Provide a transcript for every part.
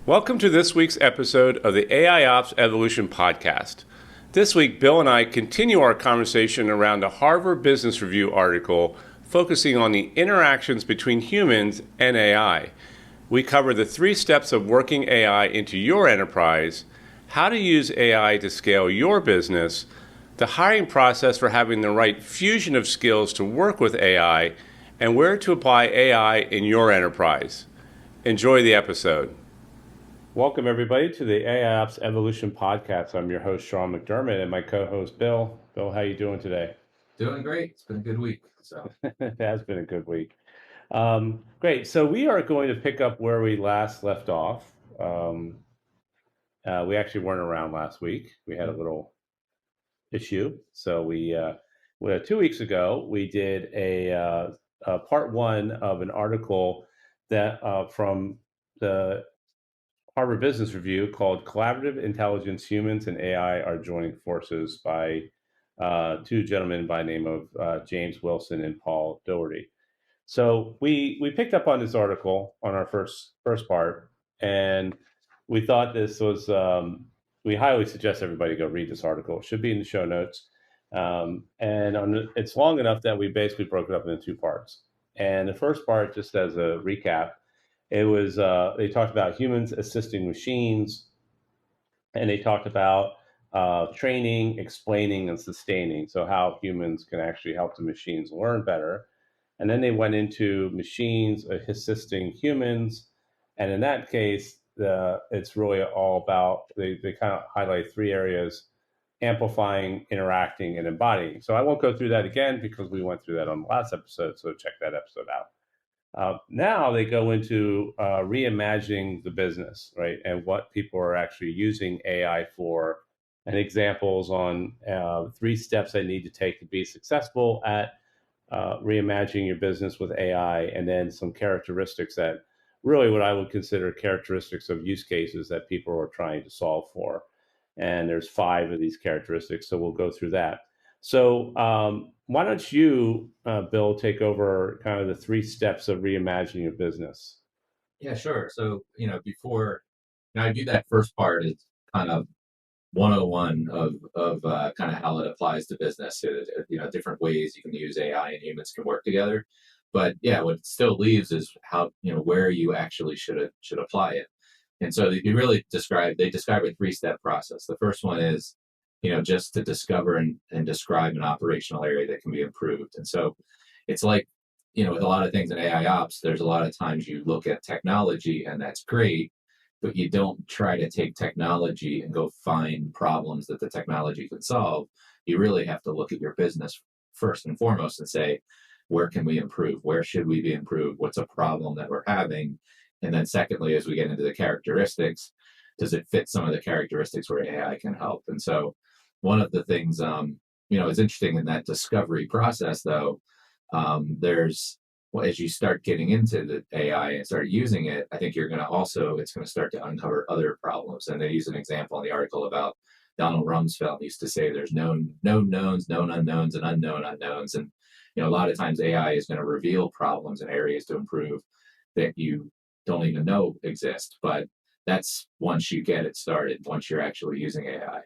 Welcome to this week's episode of the AIOps Evolution Podcast. This week, Bill and I continue our conversation around a Harvard Business Review article focusing on the interactions between humans and AI. We cover the 3 steps of working AI into your enterprise, how to use AI to scale your business, the hiring process for having the right fusion of skills to work with AI, and where to apply AI in your enterprise. Enjoy the episode. Welcome, everybody, to the AIOps Evolution Podcast. I'm your host, Sean McDermott, and my co-host, Bill. Bill, how you doing today? Doing great. It's been a good week. It has been a good week. Great. So we are going to pick up where we last left off. We actually weren't around last week. We had a little issue. So we 2 weeks ago, we did a part 1 of an article that from the Harvard Business Review called Collaborative Intelligence, Humans and AI Are Joining Forces by 2 gentlemen by the name of James Wilson and Paul Doherty. So we picked up on this article on our first part, and we thought this was, we highly suggest everybody go read this article. It should be in the show notes. It's long enough that we basically broke it up into 2 parts. And the first part, just as a recap, it was they talked about humans assisting machines, and they talked about training, explaining, and sustaining. So how humans can actually help the machines learn better. And then they went into machines assisting humans, and in that case, it's really all about they kind of highlight 3 areas: amplifying, interacting, and embodying. So I won't go through that again because we went through that on the last episode. So check that episode out. Now they go into reimagining the business, right? And what people are actually using AI for, and examples on 3 steps they need to take to be successful at reimagining your business with AI, and then some characteristics that really what I would consider characteristics of use cases that people are trying to solve for. And there's 5 of these characteristics, so we'll go through that. So why don't you, Bill, take over kind of the 3 steps of reimagining your business? Yeah, sure. So, before I do that first part, it's kind of 101 of kind of how it applies to business. Different ways you can use AI and humans can work together. But yeah, what it still leaves is how, where you actually should apply it. And so they describe a 3-step process. The first one is, just to discover and describe an operational area that can be improved. And so it's like, with a lot of things in AI ops, there's a lot of times you look at technology and that's great, but you don't try to take technology and go find problems that the technology could solve. You really have to look at your business first and foremost and say, where can we improve? Where should we be improved? What's a problem that we're having? And then secondly, as we get into the characteristics, does it fit some of the characteristics where AI can help? And so one of the things, is interesting in that discovery process, though, as you start getting into the AI and start using it, I think it's going to start to uncover other problems. And they use an example in the article about Donald Rumsfeld used to say there's known knowns, known unknowns, and unknown unknowns. And, a lot of times AI is going to reveal problems and areas to improve that you don't even know exist. But that's once you get it started, once you're actually using AI.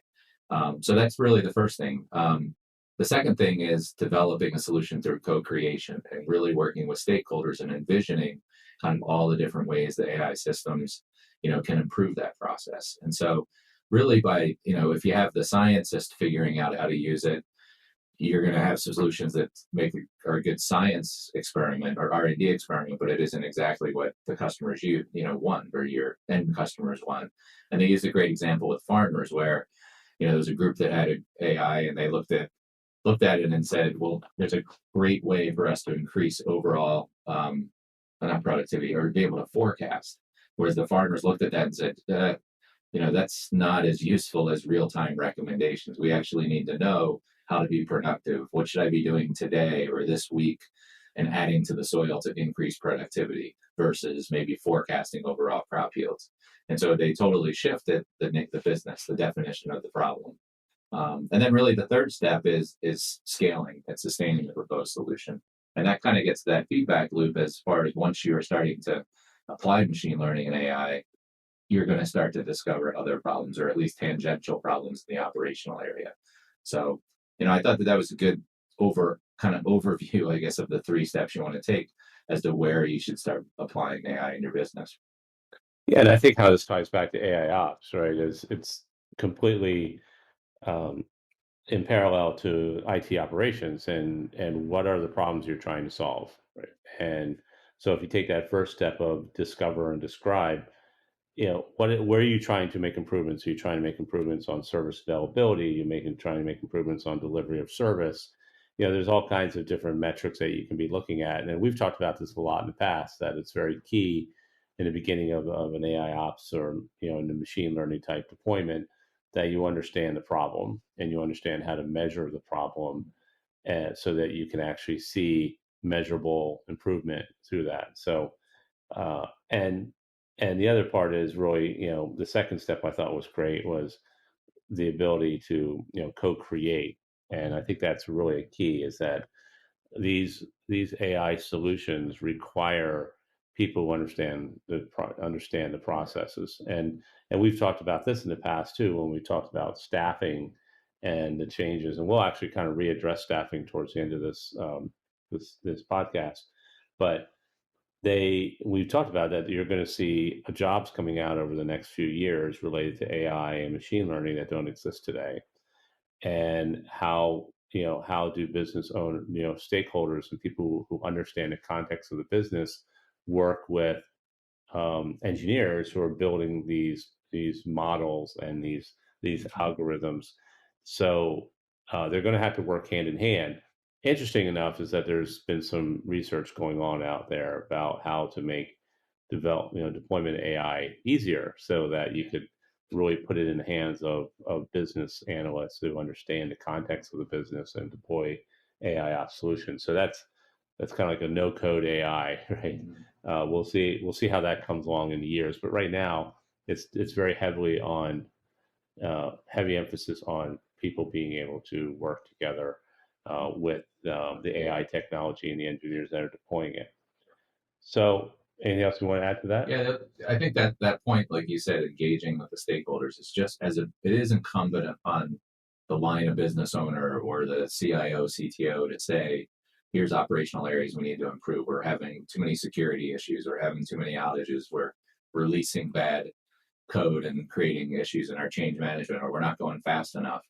So that's really the first thing. The second thing is developing a solution through co-creation and really working with stakeholders and envisioning kind of all the different ways that AI systems, can improve that process. And so really if you have the scientist figuring out how to use it, you're going to have solutions that are a good science experiment or R&D experiment, but it isn't exactly what the customers want, or your end customers want. And they used a great example with farmers where, there was a group that had an AI and they looked at it and said, well, there's a great way for us to increase overall, not productivity, or be able to forecast. Whereas the farmers looked at that and said, that's not as useful as real-time recommendations. We actually need to know how to be productive. What should I be doing today or this week, and adding to the soil to increase productivity versus maybe forecasting overall crop yields. And so they totally shifted the business, the definition of the problem. And then really the third step is scaling and sustaining the proposed solution. And that kind of gets to that feedback loop as far as once you are starting to apply machine learning and AI, you're going to start to discover other problems, or at least tangential problems in the operational area. So, I thought that that was a good kind of overview, I guess, of the 3 steps you want to take as to where you should start applying AI in your business. Yeah, and I think how this ties back to AI ops, right, is it's completely um, in parallel to IT operations and what are the problems you're trying to solve, right? And so if you take that first step of discover and describe, where are you trying to make improvements? Are you trying to make improvements on service availability? Trying to make improvements on delivery of service? There's all kinds of different metrics that you can be looking at, and we've talked about this a lot in the past. That it's very key in the beginning of an AI ops or in the machine learning type deployment that you understand the problem and you understand how to measure the problem, and so that you can actually see measurable improvement through that. So uh, and and the other part is really, the second step I thought was great was the ability to, co-create. And I think that's really a key, is that these AI solutions require people who understand the processes. And we've talked about this in the past too, when we talked about staffing and the changes. And we'll actually kind of readdress staffing towards the end of this podcast. But we've talked about that you're going to see jobs coming out over the next few years related to AI and machine learning that don't exist today. And how do business owners, stakeholders and people who understand the context of the business work with engineers who are building these models and these algorithms. So they're going to have to work hand in hand. Interesting enough is that there's been some research going on out there about how to make deployment of AI easier, so that you could really put it in the hands of business analysts who understand the context of the business and deploy AI ops solutions. So that's kind of like a no code AI, right? We'll see how that comes along in the years, but right now it's very heavy emphasis on people being able to work together with the AI technology and the engineers that are deploying it. So, anything else you want to add to that? Yeah, I think that that point, like you said, engaging with the stakeholders is just it is incumbent upon the line of business owner or the CIO, CTO to say, here's operational areas we need to improve. We're having too many security issues. We're having too many outages. We're releasing bad code and creating issues in our change management, or we're not going fast enough.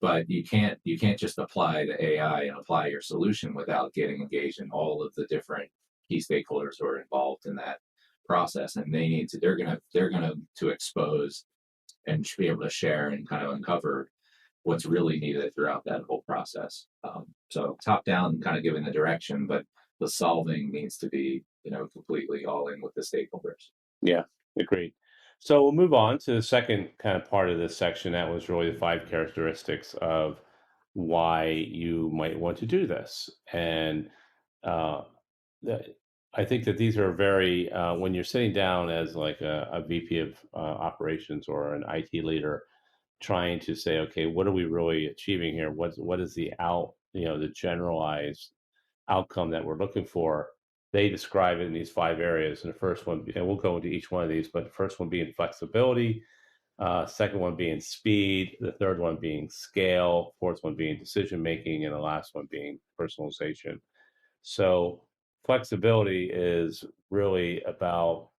But you can't just apply the AI and apply your solution without getting engaged in all of the different key stakeholders who are involved in that process, and they're gonna to expose and be able to share and kind of uncover what's really needed throughout that whole process. So top down, kind of giving the direction, but the solving needs to be completely all in with the stakeholders. Yeah, agreed. So we'll move on to the second kind of part of this section. That was really the 5 characteristics of why you might want to do this. And uh, I think that these are very, when you're sitting down as like a VP of operations or an IT leader, trying to say, okay, what are we really achieving here? What is the generalized outcome that we're looking for? They describe it in these 5 areas. And the first one, and we'll go into each one of these, but the first one being flexibility, second one being speed, the third one being scale, fourth one being decision making, and the last one being personalization. So flexibility is really about,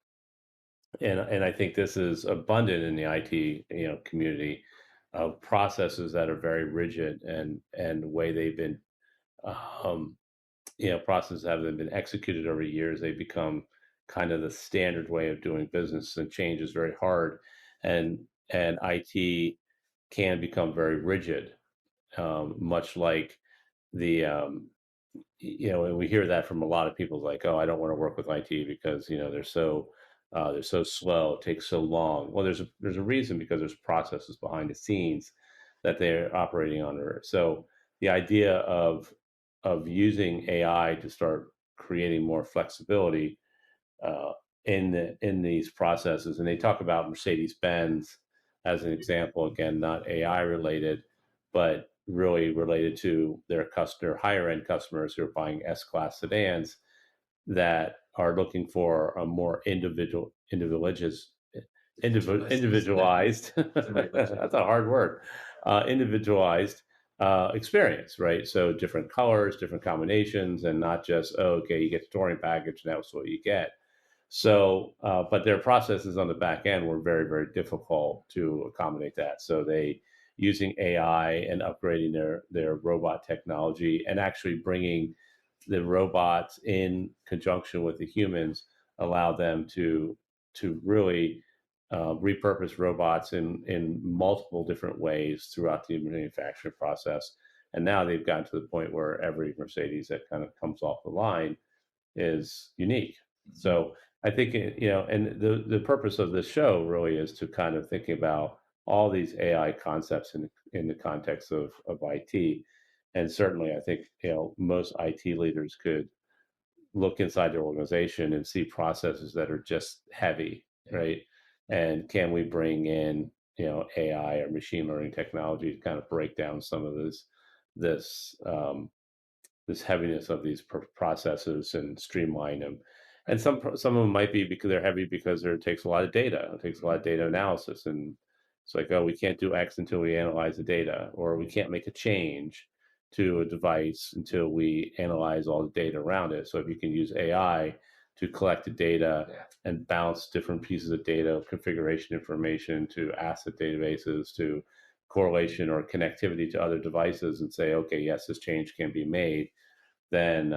and I think this is abundant in the IT community, of processes that are very rigid, and the way they've been um, processes have been executed over years. They become kind of the standard way of doing business, and change is very hard, and IT can become very rigid, much like the and we hear that from a lot of people, like, oh, I don't want to work with IT because they're so slow, it takes so long. Well, there's a reason, because there's processes behind the scenes that they're operating under. So the idea of using AI to start creating more flexibility in these processes. And they talk about Mercedes-Benz as an example, again, not AI related, but really related to their higher end customers who are buying S-Class sedans, that are looking for a more individualized individualized. That's a hard word. Individualized experience, right? So different colors, different combinations, and not just, oh, okay, you get the touring package, and that's what you get. So, but their processes on the back end were very, very difficult to accommodate that. So they using AI and upgrading their robot technology and actually bringing the robots in conjunction with the humans allow them to really repurpose robots in multiple different ways throughout the manufacturing process. And now they've gotten to the point where every Mercedes that kind of comes off the line is unique. So I think and the purpose of this show really is to kind of think about all these AI concepts in the context of IT, and certainly I think most IT leaders could look inside their organization and see processes that are just heavy, right? And can we bring in AI or machine learning technology to kind of break down some of this this heaviness of these processes and streamline them. And some of them might be because they're heavy because it takes a lot of data. It takes a lot of data analysis, and it's like, oh, we can't do X until we analyze the data, or we can't make a change to a device until we analyze all the data around it. So if you can use AI to collect the data and bounce different pieces of data, configuration information to asset databases, to correlation or connectivity to other devices, and say, okay, yes, this change can be made, then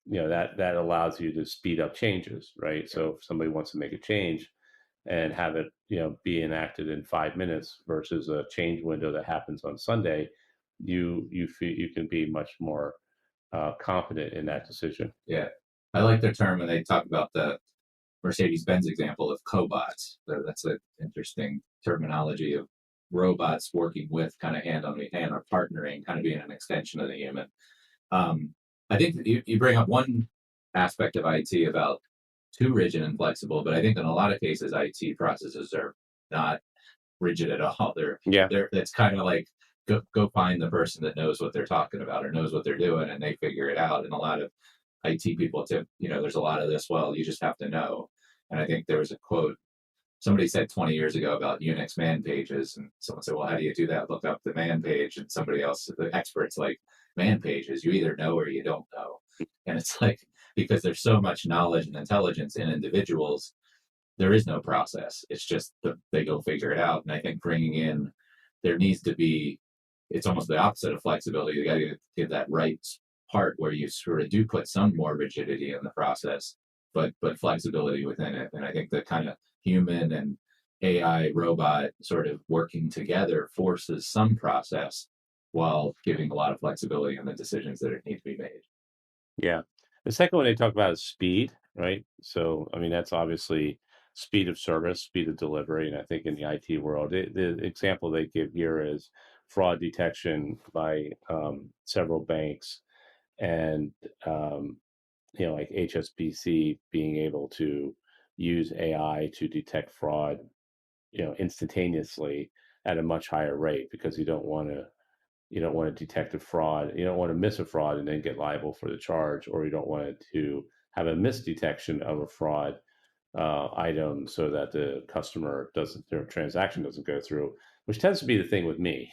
that allows you to speed up changes, right? So if somebody wants to make a change and have it be enacted in 5 minutes versus a change window that happens on Sunday, you can be much more confident in that decision. Yeah, I like their term, and they talk about the Mercedes-Benz example of cobots. So that's an interesting terminology of robots working with kind of hand on hand or partnering, kind of being an extension of the human. Um, I think you bring up one aspect of IT about too rigid and flexible, but I think in a lot of cases, IT processes are not rigid at all. Yeah. They're It's kind of like go find the person that knows what they're talking about or knows what they're doing, and they figure it out. And a lot of IT people tip, there's a lot of this. Well, you just have to know. And I think there was a quote somebody said 20 years ago about Unix man pages, and someone said, "Well, how do you do that? Look up the man page." And somebody else, the experts, like, man pages, you either know or you don't know. And it's like, because there's so much knowledge and intelligence in individuals, there is no process. It's just they go figure it out. And I think bringing in, there needs to be, it's almost the opposite of flexibility. You got to get that right part where you sort of do put some more rigidity in the process, but flexibility within it. And I think the kind of human and AI robot sort of working together forces some process while giving a lot of flexibility in the decisions that need to be made. Yeah. The second one they talk about is speed, right? So, I mean, that's obviously speed of service, speed of delivery. And I think in the IT world, the example they give here is fraud detection by several banks and, like HSBC being able to use AI to detect fraud, instantaneously at a much higher rate because you don't want to detect a fraud. You don't want to miss a fraud and then get liable for the charge, or you don't want it to have a misdetection of a fraud item so that the customer doesn't, their transaction doesn't go through, which tends to be the thing with me.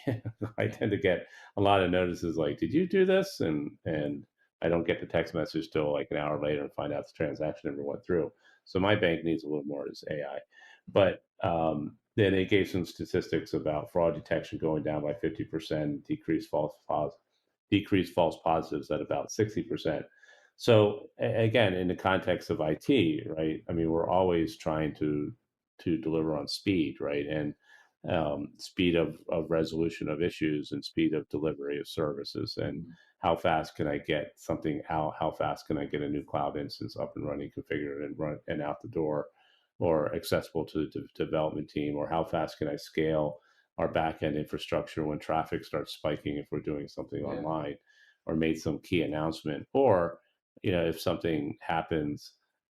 I tend to get a lot of notices like, "Did you do this?" and I don't get the text message till like an hour later and find out the transaction never went through. So my bank needs a little more as AI, but then they gave some statistics about fraud detection going down by 50%, decreased false positives at about 60%. So again, in the context of IT, right? I mean, we're always trying to deliver on speed, right? And speed of resolution of issues and speed of delivery of services. And how fast can I get something out? How fast can I get a new cloud instance up and running, configured and run and out the door, or accessible to the development team? Or how fast can I scale our backend infrastructure when traffic starts spiking if we're doing something online, or made some key announcement, or if something happens,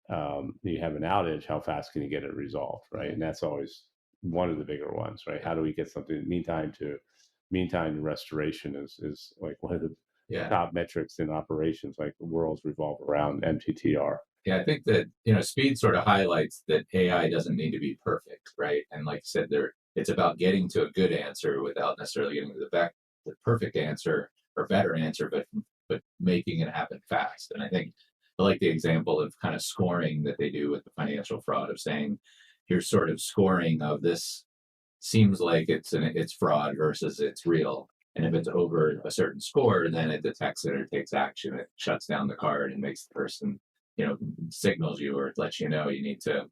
you have an outage, how fast can you get it resolved, right? And that's always one of the bigger ones, right? How do we get something meantime restoration is like one of the top metrics in operations, like the worlds revolve around MTTR. Yeah, I think that speed sort of highlights that AI doesn't need to be perfect, right? And like you said, it's about getting to a good answer without necessarily getting to the perfect answer or better answer, but making it happen fast. And I think I like the example of kind of scoring that they do with the financial fraud of saying, here's sort of scoring of this seems like it's fraud versus it's real. And if it's over a certain score, then it detects it or takes action. It shuts down the card and makes the person, signals you or lets you know you need to,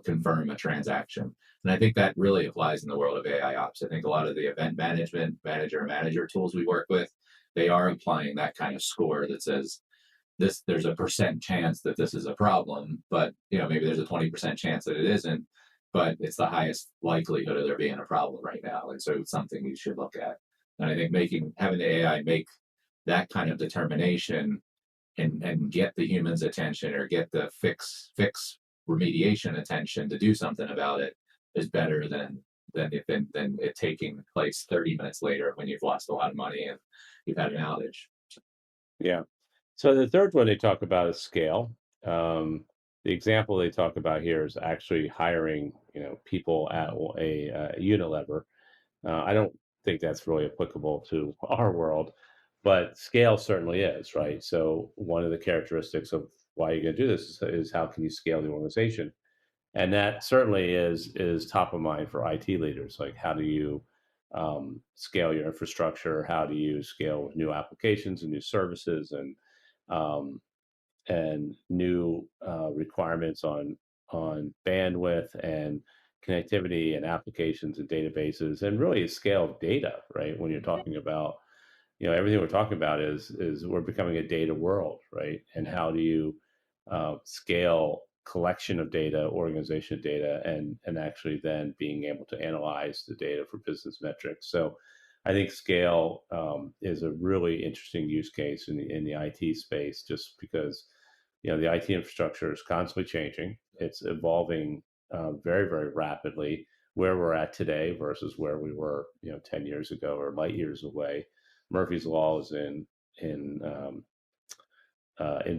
confirm a transaction. And I think that really applies in the world of AIOps. I think a lot of the event management manager tools we work with, they are applying that kind of score that says this, there's a percent chance that this is a problem, but maybe there's a 20% chance that it isn't, but it's the highest likelihood of there being a problem right now. And so it's something you should look at. And I think having the AI make that kind of determination and get the human's attention or get the fix remediation attention to do something about it is better than it taking place 30 minutes later when you've lost a lot of money and you've had an outage. Yeah. So the third one they talk about is scale. The example they talk about here is actually hiring, people at a Unilever. I don't think that's really applicable to our world, but scale certainly is, right? So one of the characteristics of why you're going to do this is how can you scale the organization? And that certainly is top of mind for IT leaders. Like, how do you scale your infrastructure? How do you scale new applications and new services um, and new requirements on bandwidth and connectivity and applications and databases, and really a scale of data, right? When you're talking about, everything we're talking about is we're becoming a data world, right? And how do you scale collection of data, organization of data, and actually then being able to analyze the data for business metrics. So I think scale is a really interesting use case in the IT space, just because the IT infrastructure is constantly changing. It's evolving very, very rapidly. Where we're at today versus where we were 10 years ago or light years away. Murphy's law is in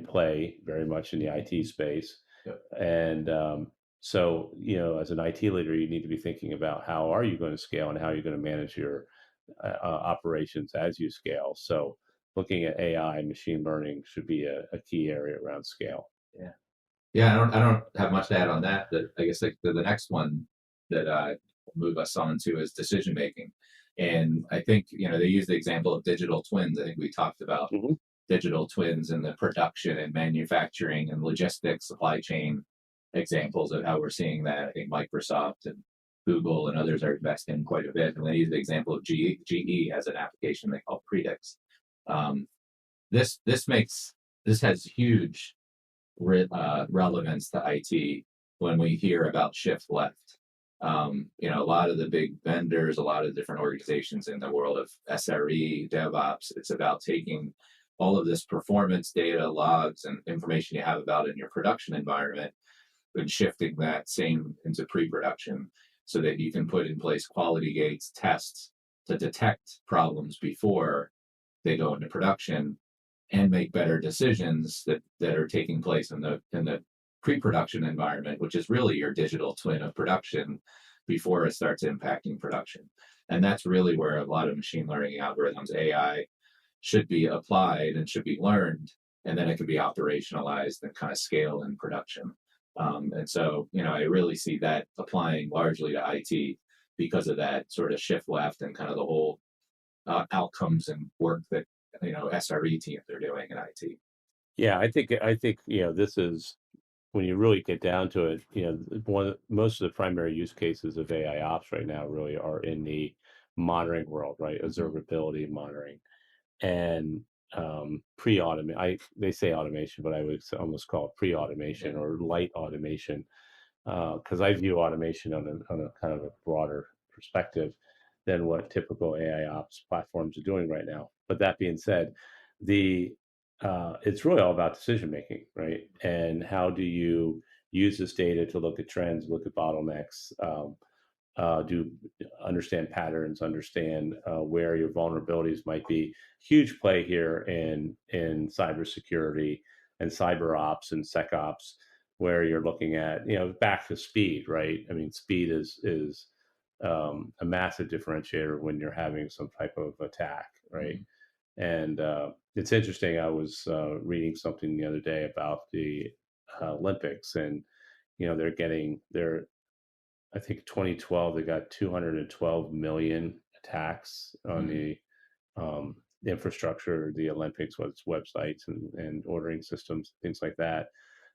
play very much in the IT space. Yep. And so, as an IT leader, you need to be thinking about how are you going to scale and how you're going to manage your operations as you scale. So looking at AI and machine learning should be a key area around scale. Yeah. Yeah, I don't have much to add on that. But I guess like the next one that move us on to is decision making. And I think they use the example of digital twins. I think we talked about Mm-hmm. digital twins in the production and manufacturing and logistics, supply chain examples of how we're seeing that. I think Microsoft and Google and others are investing quite a bit. And they use the example of GE as an application they call Predix. Um, this has huge relevance to IT when we hear about shift left. A lot of the big vendors, a lot of different organizations in the world of SRE, DevOps, it's about taking all of this performance data, logs, and information you have about in your production environment and shifting that same into pre-production so that you can put in place quality gates, tests to detect problems before they go into production and make better decisions that are taking place in the pre-production environment, which is really your digital twin of production before it starts impacting production. And that's really where a lot of machine learning algorithms, AI, should be applied and should be learned, and then it can be operationalized and kind of scale in production. And so, I really see that applying largely to IT because of that sort of shift left and kind of the whole outcomes and work that SRE teams are doing in IT. Yeah, I think this is when you really get down to it. Most of the primary use cases of AI ops right now really are in the monitoring world, right? Observability monitoring and pre-automate. They say automation, but I would almost call it pre-automation or light automation, because I view automation on a kind of a broader perspective than what typical AI ops platforms are doing right now. But that being said, the it's really all about decision making, right? And how do you use this data to look at trends, look at bottlenecks, do understand patterns, understand where your vulnerabilities might be. Huge play here in cybersecurity, and cyber ops and SecOps, where you're looking at, back to speed, right? I mean, speed is a massive differentiator when you're having some type of attack, right? Mhm. And it's interesting. I was reading something the other day about the Olympics, and they're I think 2012 they got 212 million attacks on Mhm. um, the infrastructure, the Olympics websites and ordering systems, things like that.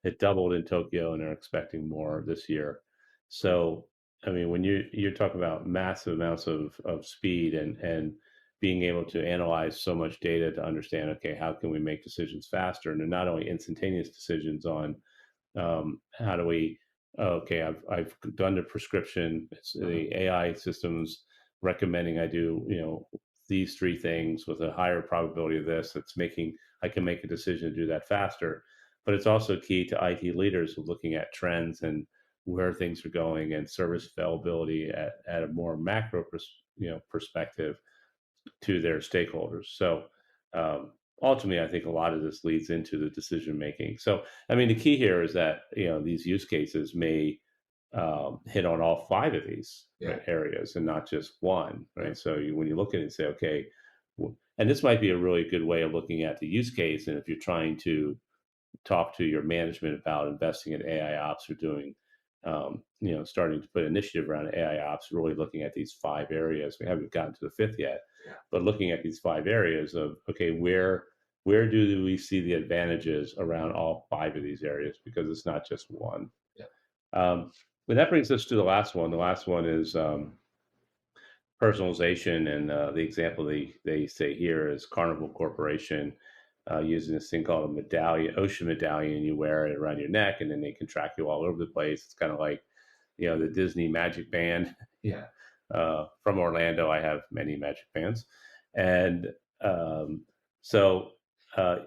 It doubled in Tokyo, and they're expecting more this year. So, I mean, when you're talking about massive amounts of speed and being able to analyze so much data to understand, okay, how can we make decisions faster, and not only instantaneous decisions on how do we okay, I've done the prescription. It's Uh-huh. the AI systems recommending I do, these three things with a higher probability of this. It's making I can make a decision to do that faster. But it's also key to IT leaders who are looking at trends and where things are going and service availability at a more macro perspective to their stakeholders. So ultimately, I think a lot of this leads into the decision making. So I mean, the key here is that these use cases may hit on all five of these Yeah. areas and not just one, Yeah. right? So when you look at it and say, okay, and this might be a really good way of looking at the use case, and if you're trying to talk to your management about investing in AI ops or doing, starting to put initiative around AI ops, really looking at these five areas. We haven't gotten to the fifth yet, Yeah. but looking at these five areas of, okay, where do we see the advantages around all five of these areas? Because it's not just one. Yeah. But that brings us to the last one. The last one is personalization, and the example they say here is Carnival Corporation using this thing called a medallion, ocean medallion. You wear it around your neck, and then they can track you all over the place. It's kind of like the Disney Magic Band. Yeah. From Orlando, I have many Magic Bands, and um, so uh,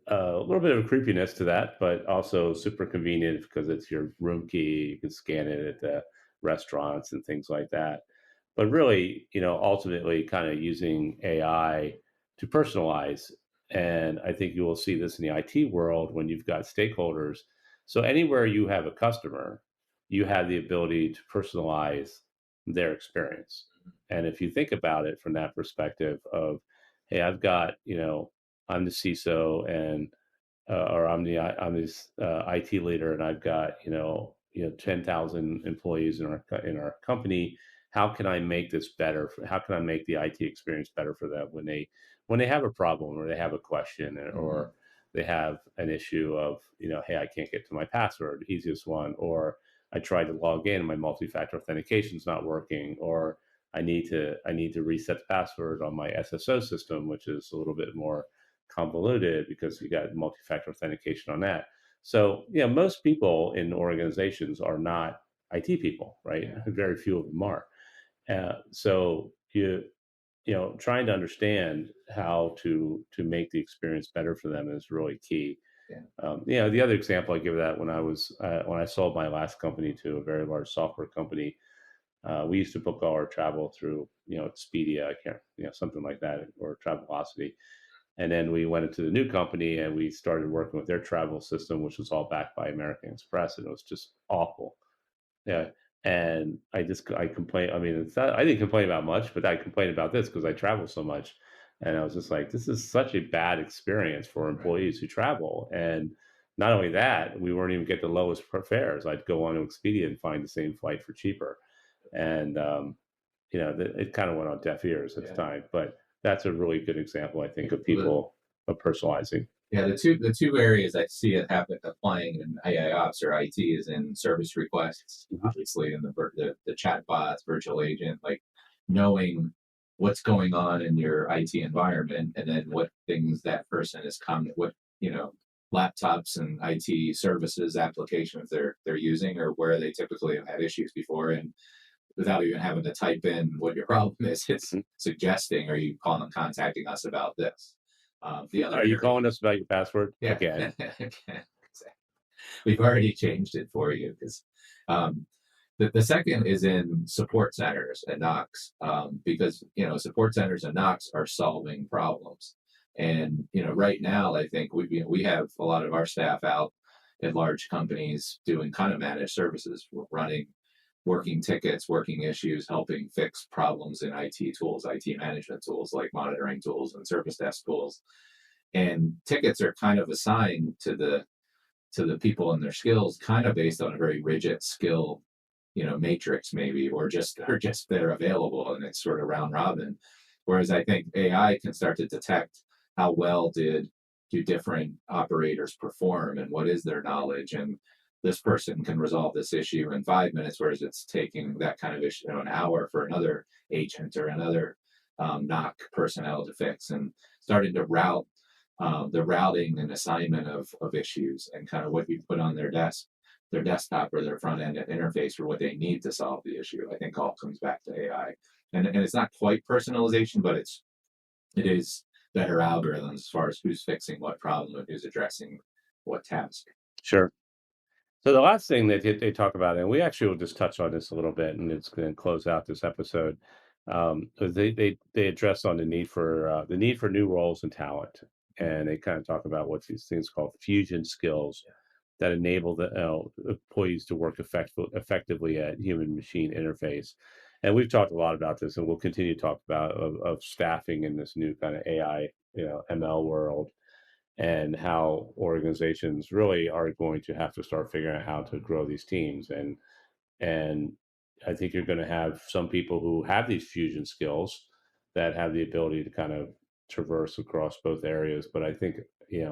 a little bit of creepiness to that, but also super convenient because it's your room key. You can scan it at the restaurants and things like that. But really, ultimately, kind of using AI to personalize. And I think you will see this in the IT world when you've got stakeholders. So anywhere you have a customer, you have the ability to personalize their experience. And if you think about it from that perspective of, hey, I've got, I'm the CISO, and or I'm this IT leader, and I've got 10,000 employees in our company. How can I make this better? How can I make the IT experience better for them when they have a problem or they have a question, Mhm. or they have an issue of hey, I can't get to my password, easiest one, or I tried to log in, my multi-factor authentication is not working, or I need to reset the password on my SSO system, which is a little bit more convoluted because you got multi-factor authentication on that. So, most people in organizations are not IT people, right? Yeah. Very few of them are. So trying to understand how to make the experience better for them is really key. Yeah. The other example I give that when I sold my last company to a very large software company, we used to book all our travel through Expedia, I can't, something like that, or Travelocity. And then we went into the new company and we started working with their travel system, which was all backed by American Express, and it was just awful. Yeah. And I complained. I mean, I didn't complain about much, but I complained about this because I travel so much. And I was just like, this is such a bad experience for Right. employees who travel. And not only that, we weren't even get the lowest fares. I'd go on to Expedia and find the same flight for cheaper. And it kind of went on deaf ears at the Yeah. time. But that's a really good example, I think, of Well, people of personalizing. yeah, the two areas I see it happen applying in AIOps or IT is in service requests, Mhm. obviously, in the chat bots, virtual agent, like knowing what's going on in your IT environment, and then what things that person is coming, what laptops and IT services applications they're using, or where they typically have had issues before, and without even having to type in what your problem is, it's Mhm. suggesting, are you calling contacting us about this? The other Are you area, calling us about your password yeah, again? exactly. We've already changed it for you because um, the second is in support centers and NOCs, because support centers and NOCs are solving problems. And right now, I think we have a lot of our staff out at large companies doing kind of managed services. We're running working tickets, working issues, helping fix problems in IT tools, IT management tools like monitoring tools and service desk tools. And tickets are kind of assigned to the people and their skills, kind of based on a very rigid skill, matrix maybe, or just they're available, and it's sort of round robin. Whereas I think AI can start to detect how well do different operators perform and what is their knowledge, and this person can resolve this issue in 5 minutes, whereas it's taking that kind of issue an hour for another agent or another knock personnel to fix, and starting to route the routing and assignment of issues and kind of what you put on their desktop or their front end interface for what they need to solve the issue. I think all comes back to AI, and it's not quite personalization, but it is better algorithms as far as who's fixing what problem and who's addressing what task. Sure. So the last thing that they talk about, and we actually will just touch on this a little bit, and it's going to close out this episode. Is they address on the need for new roles and talent, and they kind of talk about what's these things called fusion skills that enable the employees to work effectively at human machine interface. And we've talked a lot about this, and we'll continue to talk about of staffing in this new kind of AI, ML world, and how organizations really are going to have to start figuring out how to grow these teams. And I think you're going to have some people who have these fusion skills that have the ability to kind of traverse across both areas. But I think,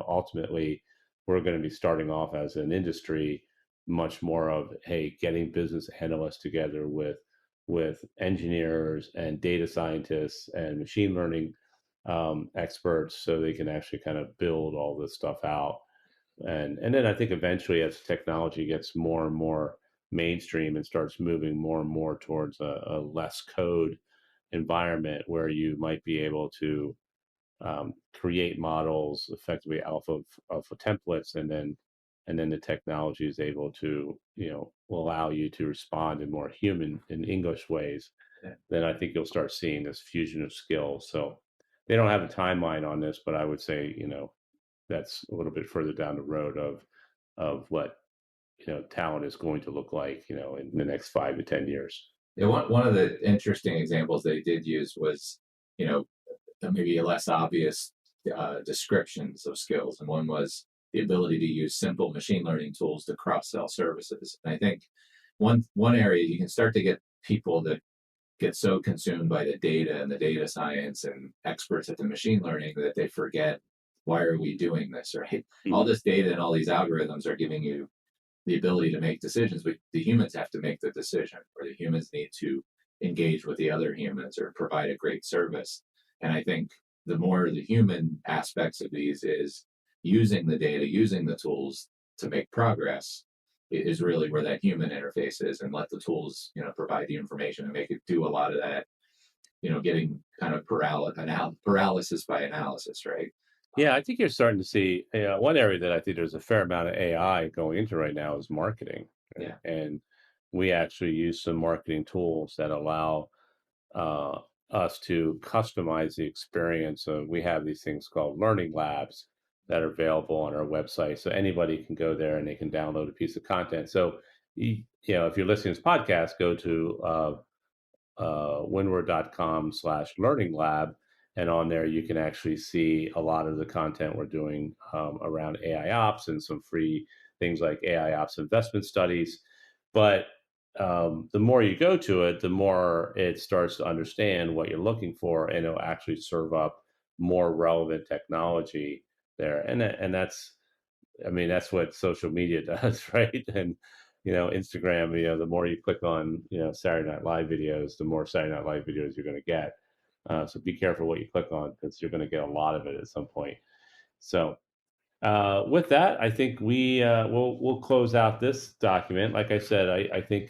ultimately, we're going to be starting off as an industry much more of, hey, getting business analysts together with engineers and data scientists and machine learning experts, so they can actually kind of build all this stuff out. And then I think eventually, as technology gets more and more mainstream and starts moving more and more towards a less code environment, where you might be able to create models effectively off of templates, and then the technology is able to, will allow you to respond in more human and English ways. Then I think you'll start seeing this fusion of skills. So they don't have a timeline on this, but I would say, that's a little bit further down the road of what, talent is going to look like, in the next 5 to 10 years. Yeah, one of the interesting examples they did use was, you know, maybe less obvious descriptions of skills, and one was the ability to use simple machine learning tools to cross sell services. And I think one area you can start to get people that get so consumed by the data and the data science and experts at the machine learning that they forget, why are we doing this, right? All Mhm. this data and all these algorithms are giving you the ability to make decisions, but the humans have to make the decision, or the humans need to engage with the other humans or provide a great service. And I think the more the human aspects of these is using the data, using the tools to make progress, is really where that human interface is, and let the tools, provide the information and make it do a lot of that, getting kind of paralysis by analysis, right? Yeah, I think you're starting to see, one area that I think there's a fair amount of AI going into right now is marketing. Yeah. And we actually use some marketing tools that allow uh, us to customize the experience. So we have these things called learning labs that are available on our website. So anybody can go there and they can download a piece of content. So, if you're listening to this podcast, go to windward.com/learning lab. And on there, you can actually see a lot of the content we're doing around AIOps, and some free things like AIOps investment studies. But the more you go to it, the more it starts to understand what you're looking for, and it'll actually serve up more relevant technology there. And that's, I mean, that's what social media does, right? And, Instagram, the more you click on, Saturday Night Live videos, the more Saturday Night Live videos you're going to get. So be careful what you click on, because you're going to get a lot of it at some point. So with that, I think we'll close out this document. Like I said, I think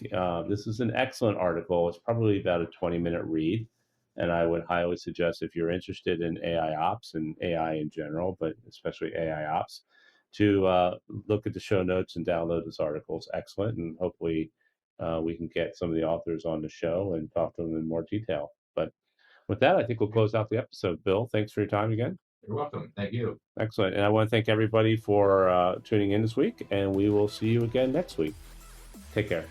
this is an excellent article. It's probably about a 20-minute read, and I would highly suggest, if you're interested in AI ops and AI in general, but especially AI ops, to look at the show notes and download this article. It's excellent, and hopefully we can get some of the authors on the show and talk to them in more detail. But with that, I think we'll close out the episode. Bill, thanks for your time again. You're welcome. Thank you. Excellent. And I want to thank everybody for tuning in this week, and we will see you again next week. Take care.